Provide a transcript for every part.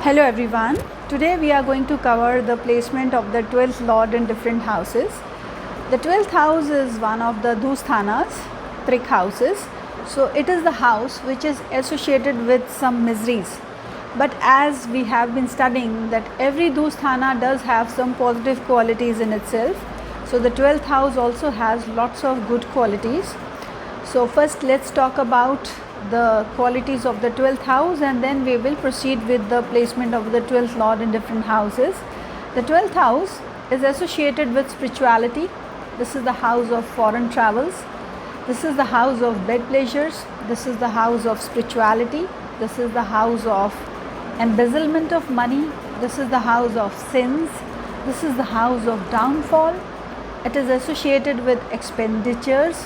Hello everyone. Today we are going to cover the placement of the 12th lord in different houses. The 12th house is one of the Dusthanas, trick houses. So it is the house which is associated with some miseries. But as we have been studying that every Dusthana does have some positive qualities in itself. So the 12th house also has lots of good qualities. So first let's talk about the qualities of the 12th house, and then we will proceed with the placement of the 12th lord in different houses. The 12th house is associated with spirituality. This is the house of foreign travels. This is the house of bed pleasures. This is the house of spirituality. This is the house of embezzlement of money. This is the house of sins. This is the house of downfall. It is associated with expenditures.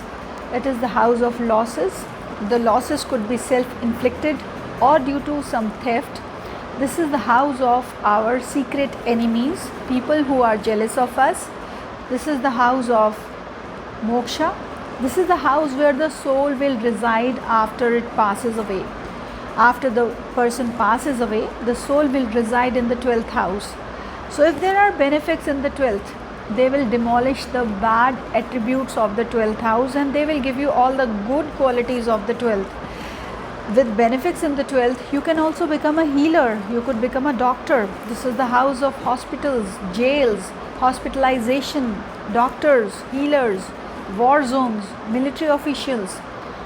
It is the house of losses. The losses could be self-inflicted or due to some theft. This is the house of our secret enemies, people who are jealous of us. This is the house of moksha. This is the house where the soul will reside after it passes away. After the person passes away, the soul will reside in the 12th house. So if there are benefics in the 12th, they will demolish the bad attributes of the 12th house and they will give you all the good qualities of the 12th. With benefics in the 12th, you can also become a healer. You could become a doctor. This is the house of hospitals, jails, hospitalization, doctors, healers, war zones, military officials.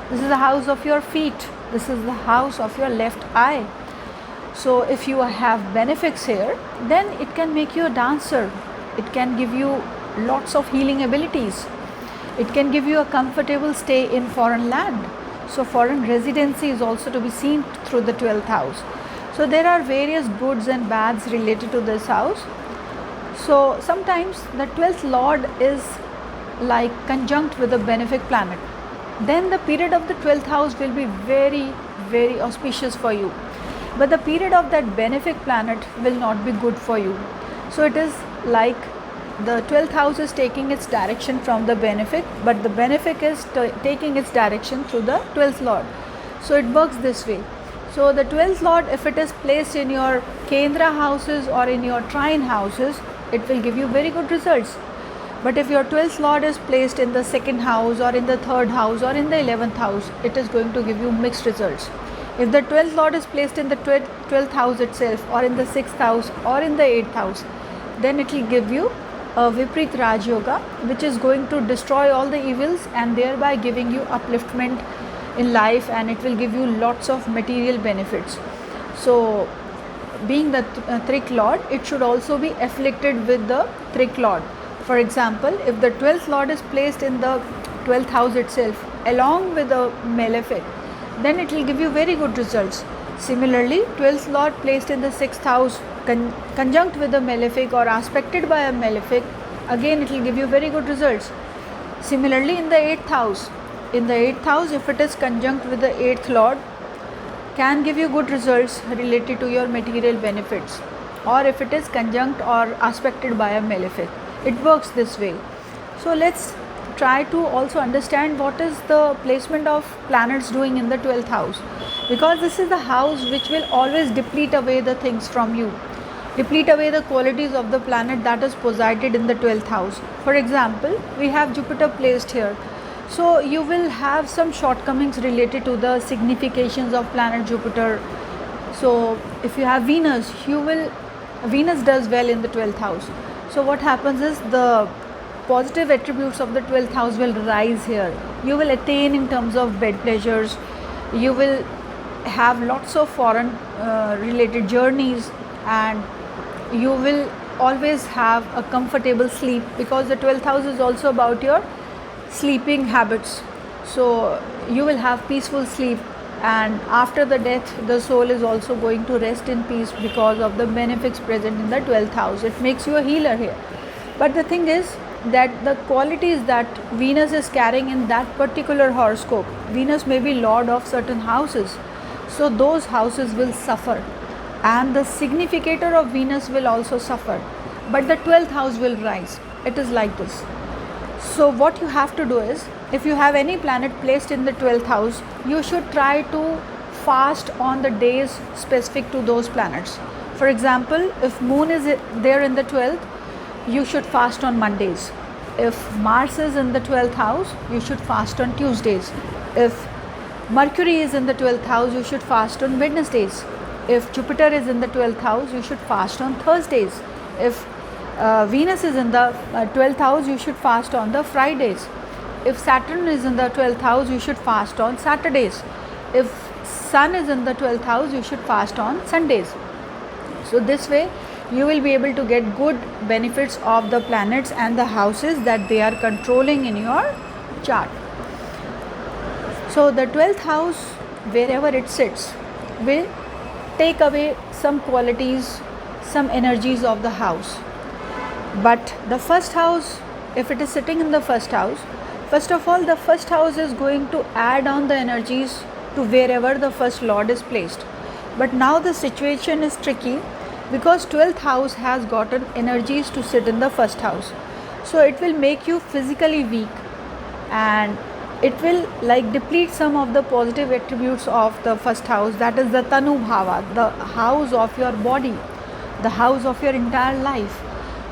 This is the house of your feet. This is the house of your left eye. So if you have benefics here, then it can make you a dancer. It can give you lots of healing abilities. It can give you a comfortable stay in foreign land. So foreign residency is also to be seen through the 12th house. So there are various goods and bads related to this house. So sometimes the 12th lord is like conjunct with a benefic planet. Then the period of the 12th house will be very, very auspicious for you. But the period of that benefic planet will not be good for you. So it is like the 12th house is taking its direction from the benefic, but the benefic is taking its direction through the 12th lord. So it works this way. So the 12th lord, if it is placed in your Kendra houses or in your trine houses, it will give you very good results. But if your 12th lord is placed in the second house or in the third house or in the 11th house, it is going to give you mixed results. If the 12th lord is placed in the 12th house itself or in the 6th house or in the 8th house, then it will give you a Viprit Raj Yoga, which is going to destroy all the evils and thereby giving you upliftment in life, and it will give you lots of material benefits. So being the trick lord, it should also be afflicted with the trick lord. For example, if the 12th lord is placed in the 12th house itself along with a malefic, then it will give you very good results. Similarly, 12th lord placed in the 6th house conjunct with a malefic or aspected by a malefic, again it will give you very good results. Similarly, in the 8th house, if it is conjunct with the 8th lord, can give you good results related to your material benefits, or if it is conjunct or aspected by a malefic. It works this way. So let's try to also understand what is the placement of planets doing in the 12th house, because this is the house which will always deplete away the things from you, deplete away the qualities of the planet that is posited in the 12th house. For example, we have Jupiter placed here. So you will have some shortcomings related to the significations of planet Jupiter. So if you have Venus, Venus does well in the 12th house. So what happens is the positive attributes of the 12th house will rise here. You will attain in terms of bed pleasures. You will have lots of foreign related journeys, and you will always have a comfortable sleep, because the 12th house is also about your sleeping habits. So you will have peaceful sleep, and after the death the soul is also going to rest in peace because of the benefics present in the 12th house. It makes you a healer here. But the thing is that the qualities that Venus is carrying in that particular horoscope, Venus may be lord of certain houses, so those houses will suffer, and the significator of Venus will also suffer, but the 12th house will rise. It is like this. So what you have to do is, if you have any planet placed in the 12th house, you should try to fast on the days specific to those planets. For example, if moon is there in the 12th, you should fast on Mondays. If Mars is in the 12th house, you should fast on Tuesdays. If Mercury is in the 12th house, you should fast on Wednesdays. If Jupiter is in the 12th house, you should fast on Thursdays. If Venus is in the 12th house, you should fast on the Fridays. If Saturn is in the 12th house, you should fast on Saturdays. If Sun is in the 12th house, you should fast on Sundays. So this way you will be able to get good benefits of the planets and the houses that they are controlling in your chart. So the 12th house, wherever it sits, will take away some qualities, some energies of the house. But the first house, if it is sitting in the first house, first of all, the first house is going to add on the energies to wherever the first lord is placed. But now the situation is tricky because 12th house has gotten energies to sit in the first house. So it will make you physically weak, and it will like deplete some of the positive attributes of the first house, that is the Tanu Bhava, the house of your body, the house of your entire life.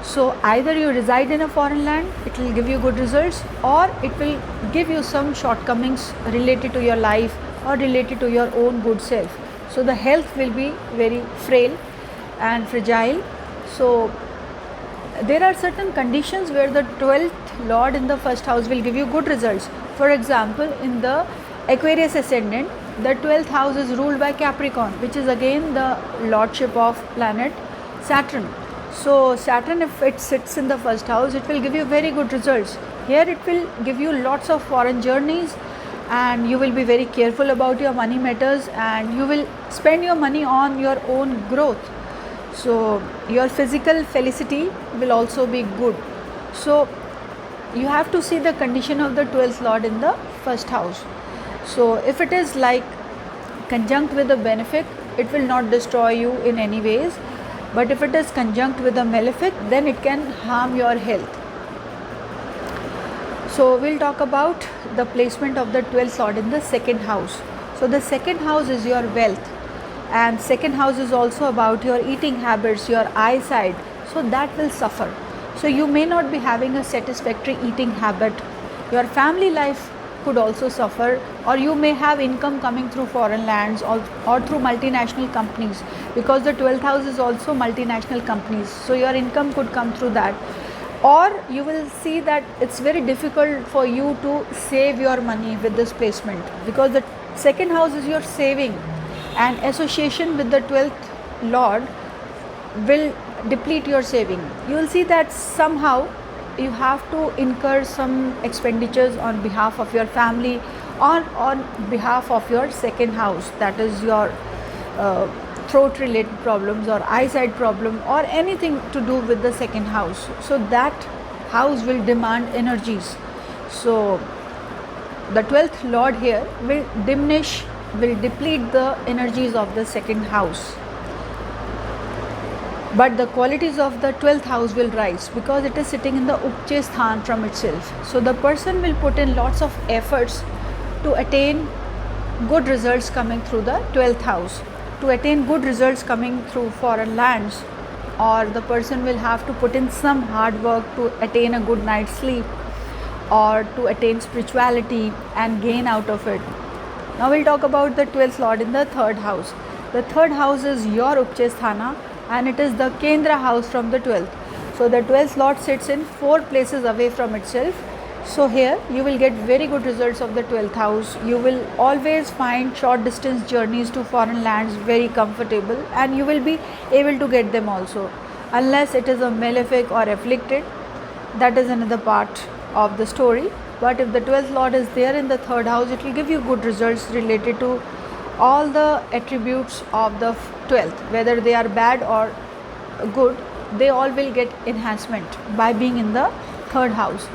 So either you reside in a foreign land, it will give you good results, or it will give you some shortcomings related to your life or related to your own good self. So the health will be very frail and fragile. So there are certain conditions where the 12th lord in the first house will give you good results. For example, in the Aquarius ascendant, the 12th house is ruled by Capricorn, which is again the lordship of planet Saturn. So Saturn, if it sits in the first house, it will give you very good results. Here it will give you lots of foreign journeys, and you will be very careful about your money matters, and you will spend your money on your own growth. So your physical felicity will also be good. So you have to see the condition of the 12th lord in the first house. So if it is like conjunct with a benefic, it will not destroy you in any ways. But if it is conjunct with a malefic, then it can harm your health. So we'll talk about the placement of the 12th lord in the second house. So the second house is your wealth, and second house is also about your eating habits, your eyesight. So that will suffer. So you may not be having a satisfactory eating habit. Your family life could also suffer, or you may have income coming through foreign lands or through multinational companies, because the 12th house is also multinational companies. So your income could come through that. Or you will see that it's very difficult for you to save your money with this placement, because the second house is your saving, and association with the 12th lord will deplete your saving. You will see that somehow you have to incur some expenditures on behalf of your family or on behalf of your second house, that is your throat related problems or eyesight problem or anything to do with the second house. So that house will demand energies. So the 12th lord here will diminish, will deplete the energies of the second house. But the qualities of the 12th house will rise because it is sitting in the Upche Sthan from itself. So the person will put in lots of efforts to attain good results coming through the 12th house, to attain good results coming through foreign lands, or the person will have to put in some hard work to attain a good night's sleep or to attain spirituality and gain out of it. Now we'll talk about the 12th lord in the third house. The third house is your Upche Sthana, and it is the Kendra house from the 12th. So the 12th lord sits in 4 places away from itself. So here you will get very good results of the 12th house. You will always find short distance journeys to foreign lands very comfortable, and you will be able to get them also, unless it is a malefic or afflicted. That is another part of the story. But if the 12th lord is there in the third house, it will give you good results related to all the attributes of the 12th, whether they are bad or good, they all will get enhancement by being in the third house.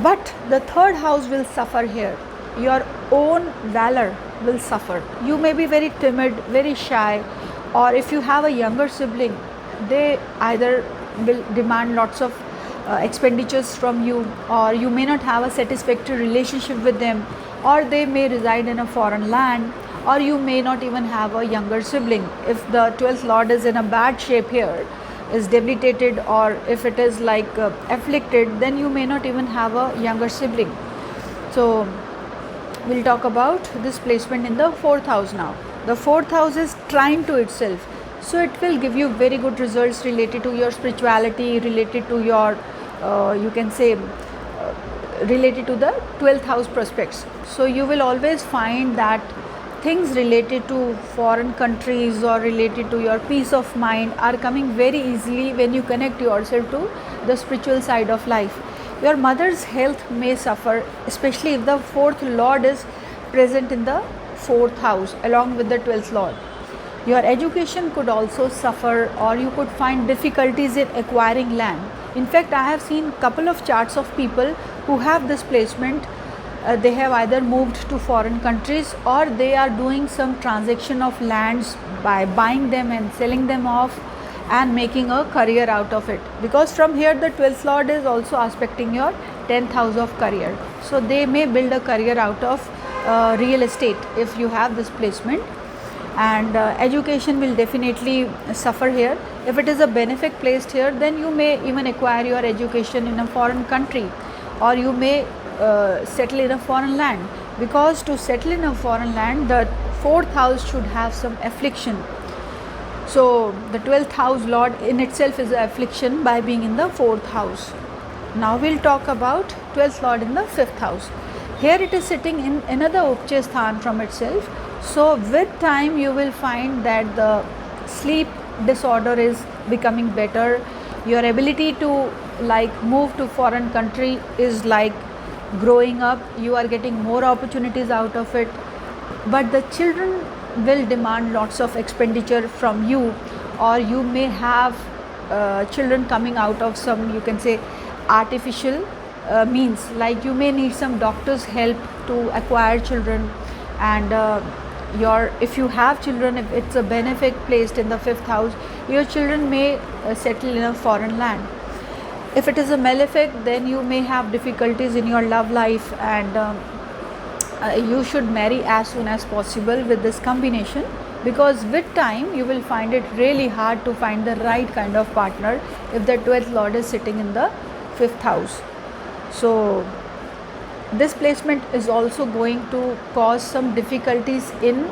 But the third house will suffer here. Your own valor will suffer. You may be very timid, very shy, or if you have a younger sibling, they either will demand lots of expenditures from you, or you may not have a satisfactory relationship with them, or they may reside in a foreign land, or you may not even have a younger sibling. If the 12th lord is in a bad shape here, is debilitated, or if it is like afflicted, then you may not even have a younger sibling. So we'll talk about this placement in the 4th house now. The 4th house is trine to itself, so it will give you very good results related to your spirituality, related to your you can say related to the 12th house prospects. So you will always find that things related to foreign countries or related to your peace of mind are coming very easily when you connect yourself to the spiritual side of life. Your mother's health may suffer, especially if the 4th lord is present in the 4th house along with the 12th lord. Your education could also suffer, or you could find difficulties in acquiring land. In fact, I have seen couple of charts of people who have this placement. They have either moved to foreign countries, or they are doing some transaction of lands by buying them and selling them off and making a career out of it, because from here the 12th lord is also aspecting your 10th house of career. So they may build a career out of real estate if you have this placement. And education will definitely suffer here. If it is a benefic placed here, then you may even acquire your education in a foreign country, or you may settle in a foreign land, because to settle in a foreign land, the 4th house should have some affliction. So the 12th house lord in itself is an affliction by being in the 4th house. Now we'll talk about 12th lord in the 5th house. Here it is sitting in another Upche Sthan from itself. So with time you will find that the sleep disorder is becoming better. Your ability to like move to foreign country is like growing up. You are getting more opportunities out of it. But the children will demand lots of expenditure from you, or you may have children coming out of some, you can say, artificial means, like you may need some doctor's help to acquire children. And if you have children, if it's a benefic placed in the 5th house, your children may settle in a foreign land. If it is a malefic, then you may have difficulties in your love life, and you should marry as soon as possible with this combination, because with time you will find it really hard to find the right kind of partner if the 12th lord is sitting in the 5th house. So this placement is also going to cause some difficulties in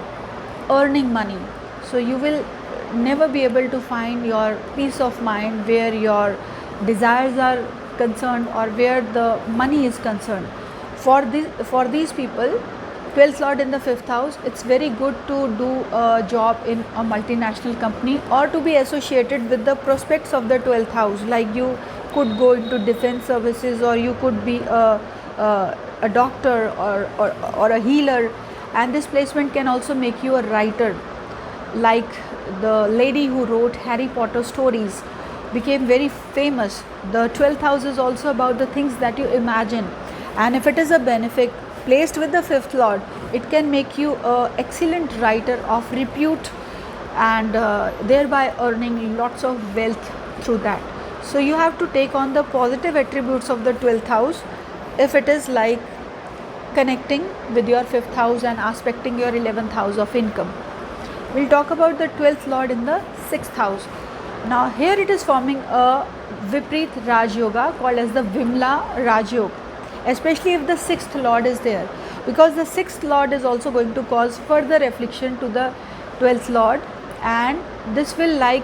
earning money. So you will never be able to find your peace of mind where your desires are concerned or where the money is concerned. For these people, 12th lord in the 5th house, it's very good to do a job in a multinational company, or to be associated with the prospects of the 12th house. Like you could go into defense services, or you could be a doctor or a healer. And this placement can also make you a writer, like the lady who wrote Harry Potter stories became very famous. The 12th house is also about the things that you imagine, and if it is a benefic placed with the 5th lord, it can make you an excellent writer of repute, and thereby earning lots of wealth through that. So you have to take on the positive attributes of the 12th house if it is like connecting with your 5th house and aspecting your 11th house of income. We'll talk about the 12th lord in the 6th house. Now here it is forming a Vipreet Raj Yoga called as the Vimla Raj Yoga, especially if the 6th lord is there, because the 6th lord is also going to cause further affliction to the 12th lord, and this will like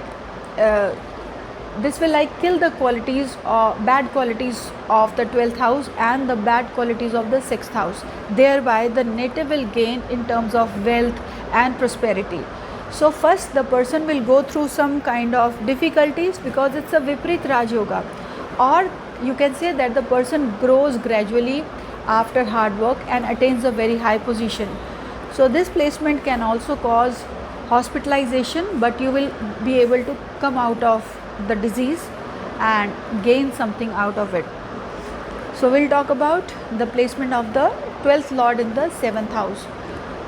kill the qualities or bad qualities of the 12th house and the bad qualities of the 6th house. Thereby the native will gain in terms of wealth and prosperity. So first the person will go through some kind of difficulties because it's a Vipreet Raj Yoga, or you can say that the person grows gradually after hard work and attains a very high position. So this placement can also cause hospitalization, but you will be able to come out of the disease and gain something out of it. So we'll talk about the placement of the 12th lord in the 7th house.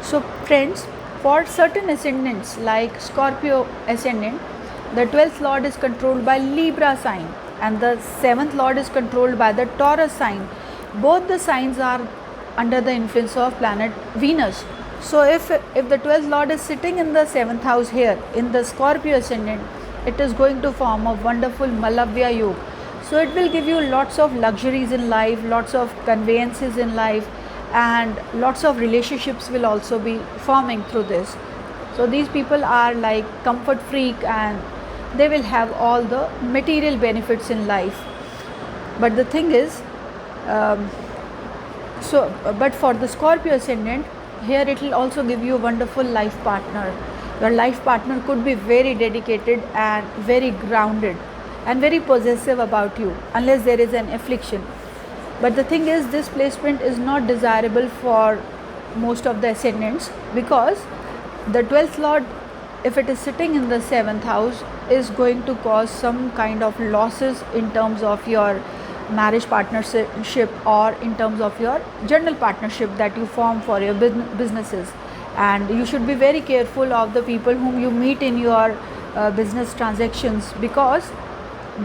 So friends, for certain ascendants like Scorpio ascendant, the 12th lord is controlled by Libra sign and the 7th lord is controlled by the Taurus sign. Both the signs are under the influence of planet Venus. So if the 12th lord is sitting in the 7th house here in the Scorpio ascendant, it is going to form a wonderful Malavya yoga. So it will give you lots of luxuries in life, lots of conveyances in life, and lots of relationships will also be forming through this. So these people are like comfort freak, and they will have all the material benefits in life. But the thing is, but for the Scorpio ascendant, here it will also give you a wonderful life partner. Your life partner could be very dedicated and very grounded and very possessive about you, unless there is an affliction. But the thing is, this placement is not desirable for most of the ascendants, because the 12th lord, if it is sitting in the 7th house, is going to cause some kind of losses in terms of your marriage partnership, or in terms of your general partnership that you form for your businesses. And you should be very careful of the people whom you meet in your business transactions, because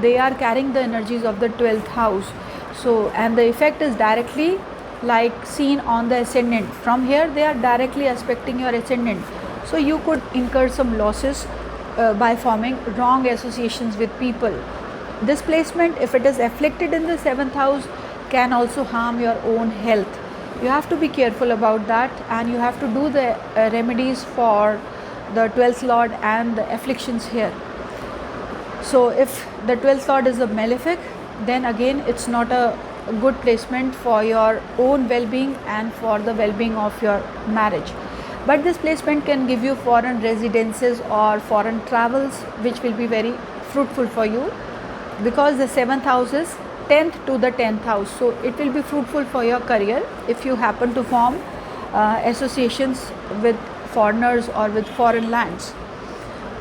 they are carrying the energies of the 12th house. So, and the effect is directly like seen on the ascendant. From here they are directly aspecting your ascendant. So you could incur some losses by forming wrong associations with people. This placement, if it is afflicted in the 7th house, can also harm your own health. You have to be careful about that, and you have to do the remedies for the 12th lord and the afflictions here. So if the 12th lord is a malefic, then again it's not a good placement for your own well-being and for the well-being of your marriage. But this placement can give you foreign residences or foreign travels, which will be very fruitful for you, because the 7th house is 10th to the 10th house. So it will be fruitful for your career if you happen to form associations with foreigners or with foreign lands.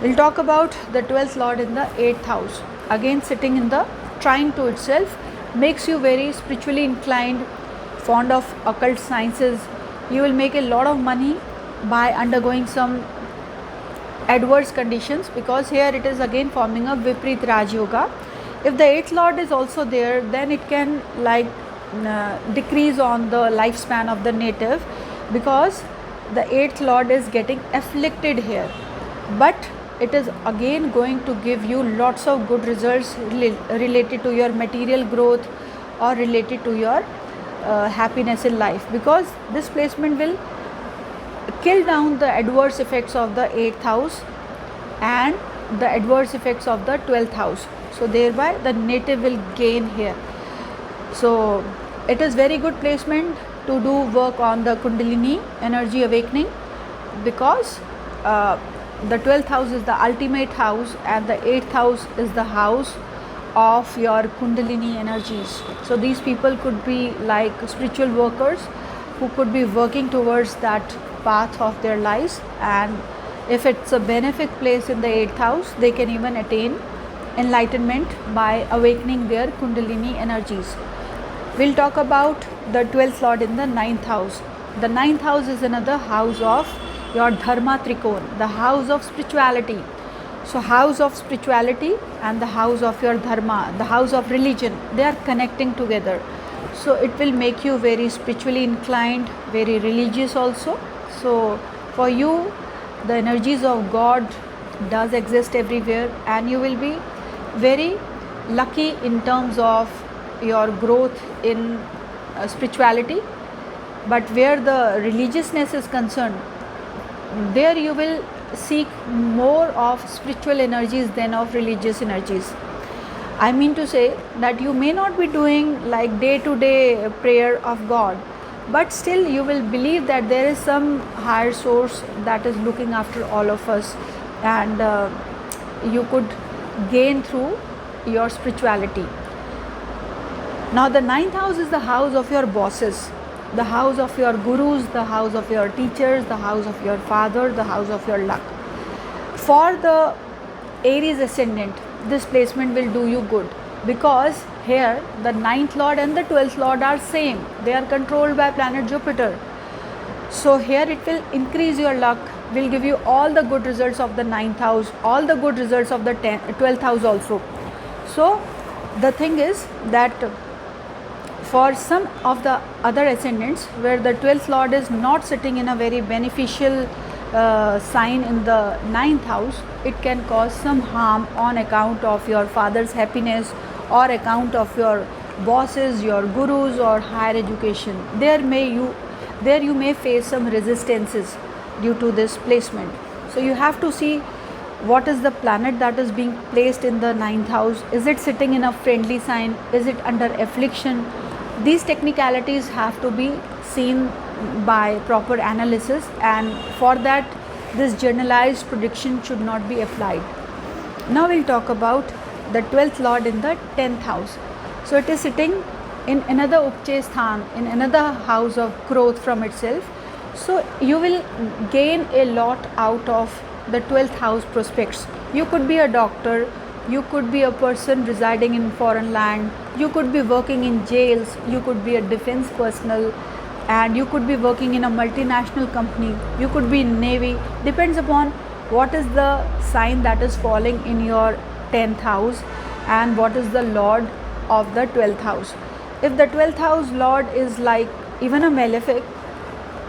We'll talk about the 12th lord in the 8th house. Again, sitting in the trine to itself, makes you very spiritually inclined, fond of occult sciences. You will make a lot of money by undergoing some adverse conditions, because here it is again forming a Viprit Raj Yoga. If the 8th lord is also there, then it can like decrease on the lifespan of the native, because the 8th lord is getting afflicted here. But it is again going to give you lots of good results related to your material growth or related to your happiness in life, because this placement will kill down the adverse effects of the 8th house and the adverse effects of the 12th house. So thereby the native will gain here. So it is very good placement to do work on the Kundalini energy awakening, because the 12th house is the ultimate house, and the 8th house is the house of your Kundalini energies. So these people could be like spiritual workers who could be working towards that path of their lives, and if it's a benefic place in the 8th house, they can even attain enlightenment by awakening their Kundalini energies. We'll talk about the 12th lord in the 9th house. The 9th house is another house of your Dharma Trikon, the house of spirituality. So house of spirituality and the house of your Dharma, the house of religion, they are connecting together. So it will make you very spiritually inclined, very religious also. So for you, the energies of God does exist everywhere, and you will be very lucky in terms of your growth in spirituality. But where the religiousness is concerned, there you will seek more of spiritual energies than of religious energies. I mean to say that you may not be doing like day-to-day prayer of God, but still you will believe that there is some higher source that is looking after all of us, and you could gain through your spirituality. Now the 9th house is the house of your bosses, the house of your gurus, the house of your teachers, the house of your father, the house of your luck. For the Aries ascendant, this placement will do you good, because here the 9th lord and the 12th lord are same. They are controlled by planet Jupiter. So here it will increase your luck, will give you all the good results of the 9th house, all the good results of the 12th house also. So the thing is that For some of the other ascendants where the 12th lord is not sitting in a very beneficial sign in the 9th house, it can cause some harm on account of your father's happiness or account of your bosses, your gurus, or higher education. There you may face some resistances due to this placement. So you have to see what is the planet that is being placed in the 9th house. Is it sitting in a friendly sign? Is it under affliction? These technicalities have to be seen by proper analysis, and for that this generalized prediction should not be applied. Now we'll talk about the 12th lord in the 10th house. So it is sitting in another Upche Sthan, in another house of growth from itself. So you will gain a lot out of the 12th house prospects. You could be a doctor, you could be a person residing in foreign land, you could be working in jails, you could be a defense personnel, and you could be working in a multinational company, you could be in navy. Depends upon what is the sign that is falling in your 10th house and what is the lord of the 12th house. If the 12th house lord is like even a malefic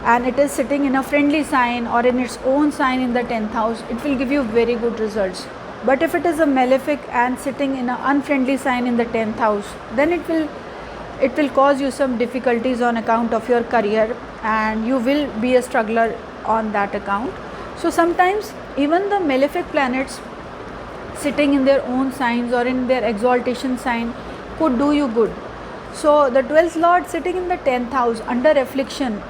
and it is sitting in a friendly sign or in its own sign in the 10th house, it will give you very good results. But if it is a malefic and sitting in an unfriendly sign in the 10th house, then it will cause you some difficulties on account of your career, and you will be a struggler on that account. So sometimes even the malefic planets sitting in their own signs or in their exaltation sign could do you good. So the 12th lord sitting in the 10th house under affliction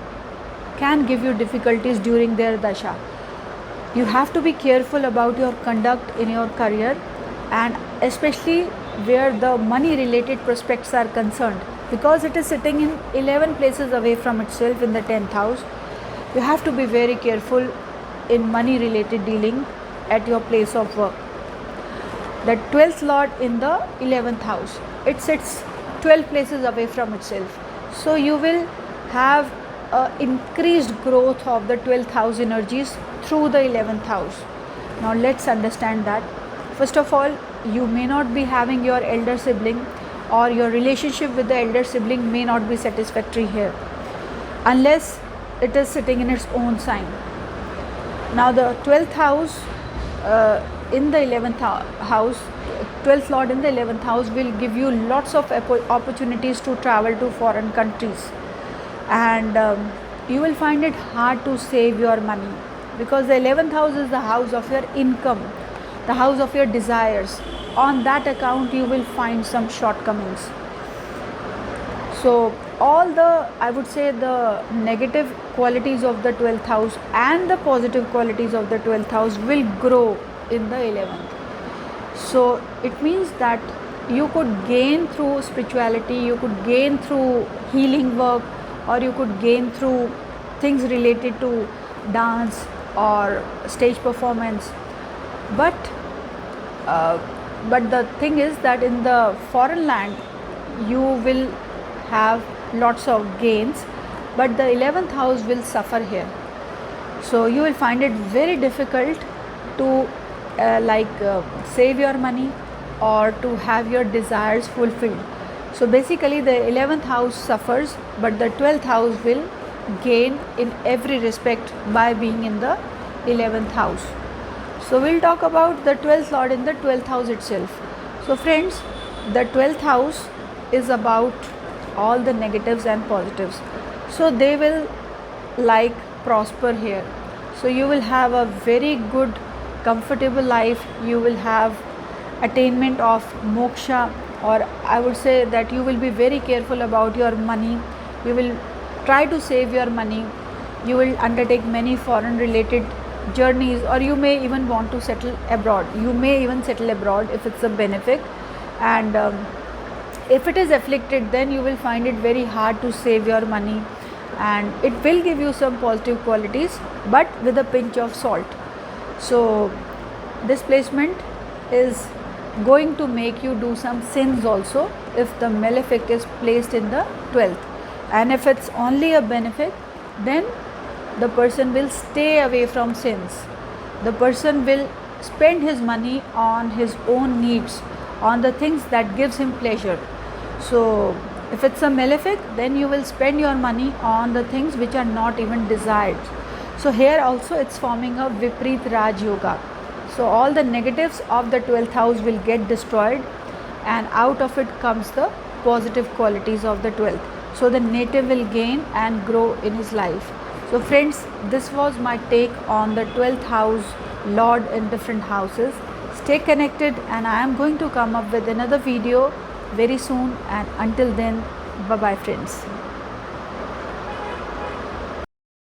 can give you difficulties during their dasha. You have to be careful about your conduct in your career, and especially where the money related prospects are concerned, because it is sitting in 11 places away from itself in the 10th house. You have to be very careful in money related dealing at your place of work. The 12th lord in the 11th house, it sits 12 places away from itself. So you will have increased growth of the 12th house energies through the 11th house. Now let's understand that. First of all, you may not be having your elder sibling, or your relationship with the elder sibling may not be satisfactory here unless it is sitting in its own sign. Now the 12th house in the 11th house, 12th lord in the 11th house will give you lots of opportunities to travel to foreign countries, and you will find it hard to save your money, because the 11th house is the house of your income, the house of your desires. On that account you will find some shortcomings. So all the, I would say, the negative qualities of the 12th house and the positive qualities of the 12th house will grow in the 11th. So it means that you could gain through spirituality, you could gain through healing work, or you could gain through things related to dance or stage performance. But the thing is that in the foreign land you will have lots of gains, but the 11th house will suffer here. So you will find it very difficult to save your money or to have your desires fulfilled. So basically the 11th house suffers, but the 12th house will gain in every respect by being in the 11th house. So we'll talk about the 12th lord in the 12th house itself. So friends, the 12th house is about all the negatives and positives. So they will prosper here. So you will have a very good comfortable life. You will have attainment of moksha, or I would say that you will be very careful about your money. You will try to save your money. You will undertake many foreign related journeys, or you may even want to settle abroad. You may even settle abroad if it's a benefic, and if it is afflicted, then you will find it very hard to save your money, and it will give you some positive qualities, but with a pinch of salt. So this placement is going to make you do some sins also if the malefic is placed in the 12th, and if it's only a benefic, then the person will stay away from sins. The person will spend his money on his own needs, on the things that gives him pleasure. So If it's a malefic, then you will spend your money on the things which are not even desired. So here also it's forming a Vipreet Raj Yoga. So all the negatives of the 12th house will get destroyed, and out of it comes the positive qualities of the 12th. So the native will gain and grow in his life. So friends, this was my take on the 12th house lord in different houses. Stay connected, and I am going to come up with another video very soon, and until then, bye bye friends.